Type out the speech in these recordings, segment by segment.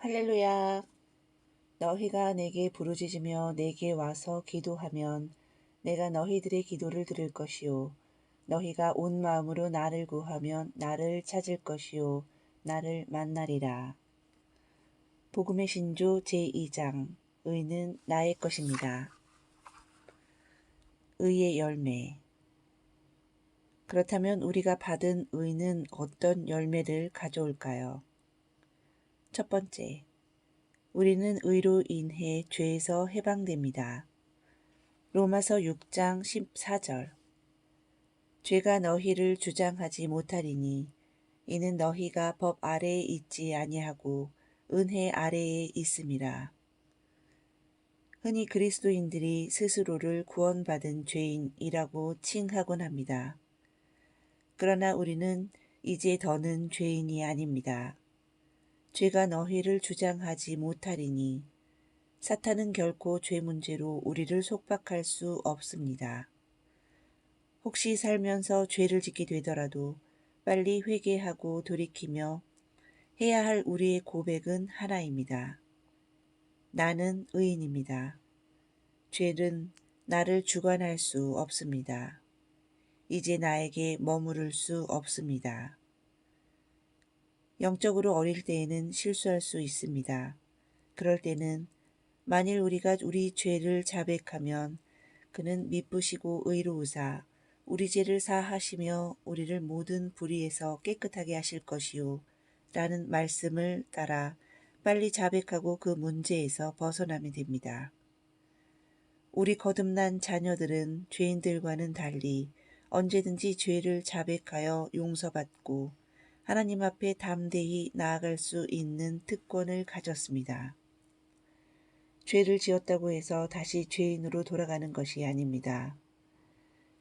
할렐루야. 너희가 내게 부르짖으며 내게 와서 기도하면 내가 너희들의 기도를 들을 것이요. 너희가 온 마음으로 나를 구하면 나를 찾을 것이요. 나를 만나리라. 복음의 신조 제2장. 의는 나의 것입니다. 의의 열매. 그렇다면 우리가 받은 의는 어떤 열매를 가져올까요? 첫 번째, 우리는 의로 인해 죄에서 해방됩니다. 로마서 6장 14절. 죄가 너희를 주장하지 못하리니 이는 너희가 법 아래에 있지 아니하고 은혜 아래에 있음이라. 흔히 그리스도인들이 스스로를 구원받은 죄인이라고 칭하곤 합니다. 그러나 우리는 이제 더는 죄인이 아닙니다. 죄가 너희를 주장하지 못하리니 사탄은 결코 죄 문제로 우리를 속박할 수 없습니다. 혹시 살면서 죄를 짓게 되더라도 빨리 회개하고 돌이키며 해야 할 우리의 고백은 하나입니다. 나는 의인입니다. 죄는 나를 주관할 수 없습니다. 이제 나에게 머무를 수 없습니다. 영적으로 어릴 때에는 실수할 수 있습니다. 그럴 때는 만일 우리가 우리 죄를 자백하면 그는 미쁘시고 의로우사 우리 죄를 사하시며 우리를 모든 불의에서 깨끗하게 하실 것이요 라는 말씀을 따라 빨리 자백하고 그 문제에서 벗어나면 됩니다. 우리 거듭난 자녀들은 죄인들과는 달리 언제든지 죄를 자백하여 용서받고 하나님 앞에 담대히 나아갈 수 있는 특권을 가졌습니다. 죄를 지었다고 해서 다시 죄인으로 돌아가는 것이 아닙니다.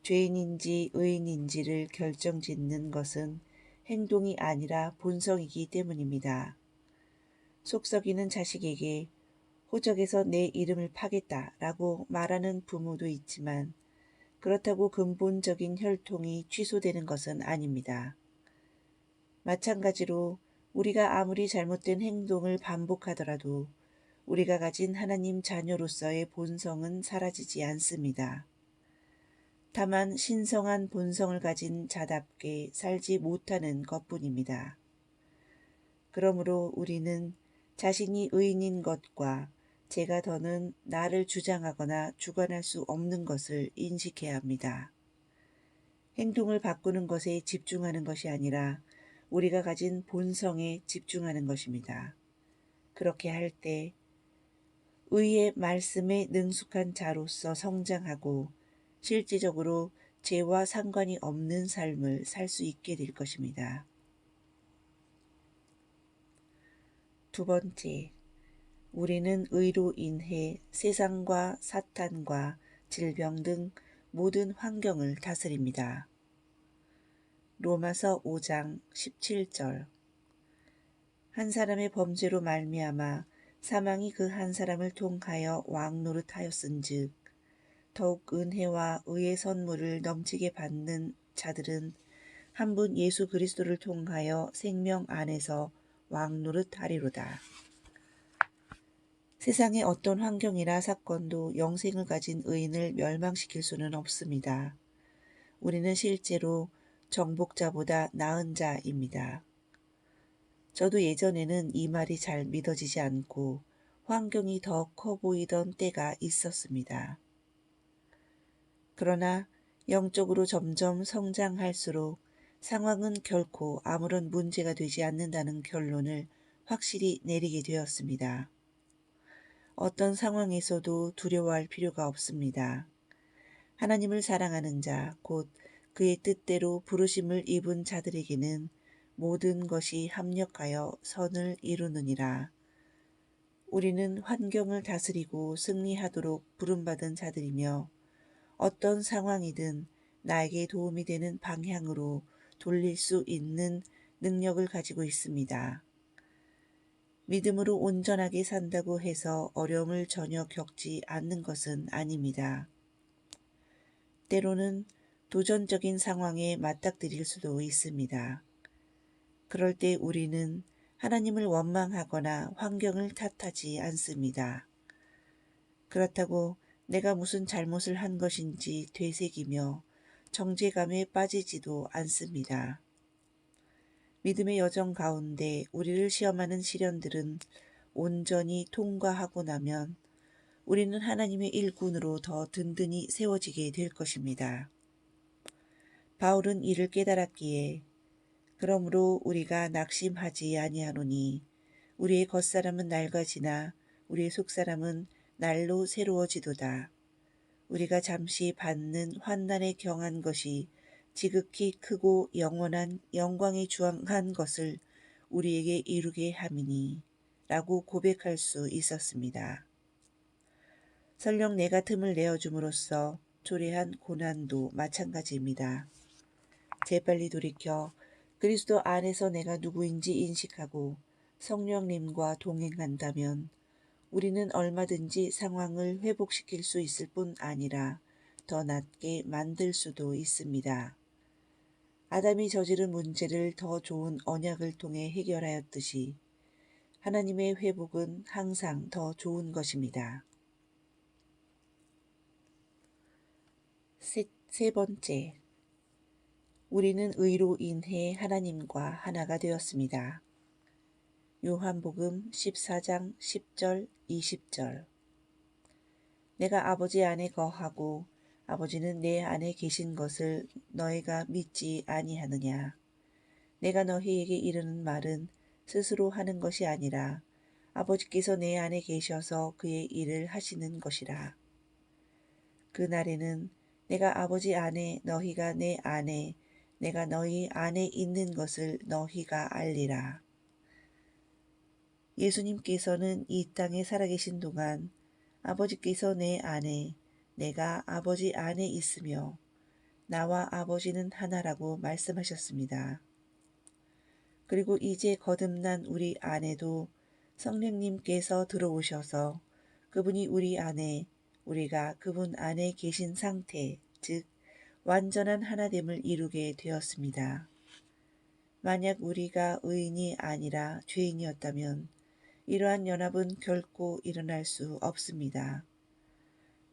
죄인인지 의인인지를 결정짓는 것은 행동이 아니라 본성이기 때문입니다. 속썩이는 자식에게 호적에서 내 이름을 파겠다라고 말하는 부모도 있지만 그렇다고 근본적인 혈통이 취소되는 것은 아닙니다. 마찬가지로 우리가 아무리 잘못된 행동을 반복하더라도 우리가 가진 하나님 자녀로서의 본성은 사라지지 않습니다. 다만 신성한 본성을 가진 자답게 살지 못하는 것뿐입니다. 그러므로 우리는 자신이 의인인 것과 제가 더는 나를 주장하거나 주관할 수 없는 것을 인식해야 합니다. 행동을 바꾸는 것에 집중하는 것이 아니라 우리가 가진 본성에 집중하는 것입니다. 그렇게 할 때 의의 말씀에 능숙한 자로서 성장하고 실질적으로 죄와 상관이 없는 삶을 살 수 있게 될 것입니다. 두 번째, 우리는 의로 인해 세상과 사탄과 질병 등 모든 환경을 다스립니다. 로마서 5장 17절. 한 사람의 범죄로 말미암아 사망이 그 한 사람을 통하여 왕노릇하였은즉 더욱 은혜와 의의 선물을 넘치게 받는 자들은 한 분 예수 그리스도를 통하여 생명 안에서 왕노릇하리로다. 세상의 어떤 환경이나 사건도 영생을 가진 의인을 멸망시킬 수는 없습니다. 우리는 실제로 정복자보다 나은 자입니다. 저도 예전에는 이 말이 잘 믿어지지 않고 환경이 더 커 보이던 때가 있었습니다. 그러나 영적으로 점점 성장할수록 상황은 결코 아무런 문제가 되지 않는다는 결론을 확실히 내리게 되었습니다. 어떤 상황에서도 두려워할 필요가 없습니다. 하나님을 사랑하는 자, 곧 그의 뜻대로 부르심을 입은 자들에게는 모든 것이 합력하여 선을 이루느니라. 우리는 환경을 다스리고 승리하도록 부름받은 자들이며 어떤 상황이든 나에게 도움이 되는 방향으로 돌릴 수 있는 능력을 가지고 있습니다. 믿음으로 온전하게 산다고 해서 어려움을 전혀 겪지 않는 것은 아닙니다. 때로는 도전적인 상황에 맞닥뜨릴 수도 있습니다. 그럴 때 우리는 하나님을 원망하거나 환경을 탓하지 않습니다. 그렇다고 내가 무슨 잘못을 한 것인지 되새기며 정죄감에 빠지지도 않습니다. 믿음의 여정 가운데 우리를 시험하는 시련들은 온전히 통과하고 나면 우리는 하나님의 일꾼으로 더 든든히 세워지게 될 것입니다. 바울은 이를 깨달았기에 그러므로 우리가 낙심하지 아니하노니 우리의 겉사람은 낡아지나 우리의 속사람은 날로 새로워지도다. 우리가 잠시 받는 환난에 경한 것이 지극히 크고 영원한 영광에 주황한 것을 우리에게 이루게 함이니 라고 고백할 수 있었습니다. 설령 내가 틈을 내어줌으로써 초래한 고난도 마찬가지입니다. 재빨리 돌이켜 그리스도 안에서 내가 누구인지 인식하고 성령님과 동행한다면 우리는 얼마든지 상황을 회복시킬 수 있을 뿐 아니라 더 낫게 만들 수도 있습니다. 아담이 저지른 문제를 더 좋은 언약을 통해 해결하였듯이 하나님의 회복은 항상 더 좋은 것입니다. 세 번째, 우리는 의로 인해 하나님과 하나가 되었습니다. 요한복음 14장 10절 20절. 내가 아버지 안에 거하고 아버지는 내 안에 계신 것을 너희가 믿지 아니하느냐. 내가 너희에게 이르는 말은 스스로 하는 것이 아니라 아버지께서 내 안에 계셔서 그의 일을 하시는 것이라. 그날에는 내가 아버지 안에 너희가 내 안에 내가 너희 안에 있는 것을 너희가 알리라. 예수님께서는 이 땅에 살아계신 동안 아버지께서 내 안에 내가 아버지 안에 있으며 나와 아버지는 하나라고 말씀하셨습니다. 그리고 이제 거듭난 우리 안에도 성령님께서 들어오셔서 그분이 우리 안에 우리가 그분 안에 계신 상태, 즉 완전한 하나됨을 이루게 되었습니다. 만약 우리가 의인이 아니라 죄인이었다면 이러한 연합은 결코 일어날 수 없습니다.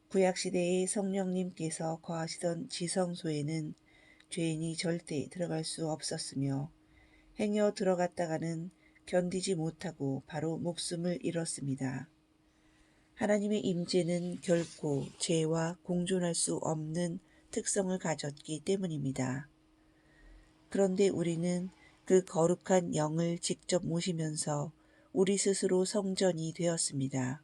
구약시대의 성령님께서 거하시던 지성소에는 죄인이 절대 들어갈 수 없었으며 행여 들어갔다가는 견디지 못하고 바로 목숨을 잃었습니다. 하나님의 임재는 결코 죄와 공존할 수 없는 특성을 가졌기 때문입니다. 그런데 우리는 그 거룩한 영을 직접 모시면서 우리 스스로 성전이 되었습니다.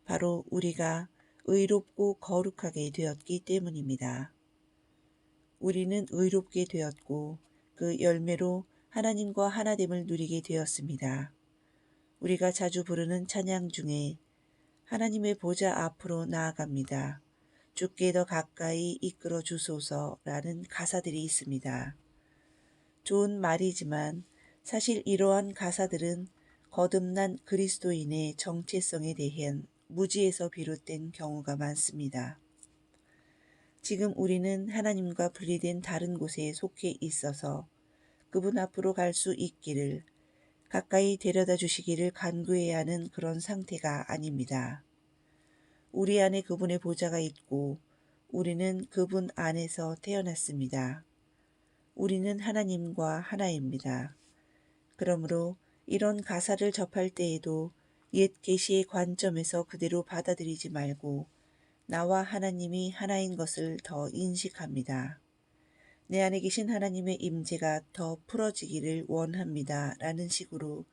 바로 우리가 의롭고 거룩하게 되었기 때문입니다. 우리는 의롭게 되었고 그 열매로 하나님과 하나됨을 누리게 되었습니다. 우리가 자주 부르는 찬양 중에 하나님의 보좌 앞으로 나아갑니다. 주께 더 가까이 이끌어 주소서라는 가사들이 있습니다. 좋은 말이지만 사실 이러한 가사들은 거듭난 그리스도인의 정체성에 대한 무지에서 비롯된 경우가 많습니다. 지금 우리는 하나님과 분리된 다른 곳에 속해 있어서 그분 앞으로 갈 수 있기를 가까이 데려다 주시기를 간구해야 하는 그런 상태가 아닙니다. 우리 안에 그분의 보좌가 있고 우리는 그분 안에서 태어났습니다. 우리는 하나님과 하나입니다. 그러므로 이런 가사를 접할 때에도 옛 계시의 관점에서 그대로 받아들이지 말고 나와 하나님이 하나인 것을 더 인식합니다. 내 안에 계신 하나님의 임재가 더 풀어지기를 원합니다. 라는 식으로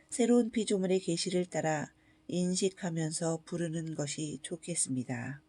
새로운 피조물의 계시를 따라 인식하면서 부르는 것이 좋겠습니다.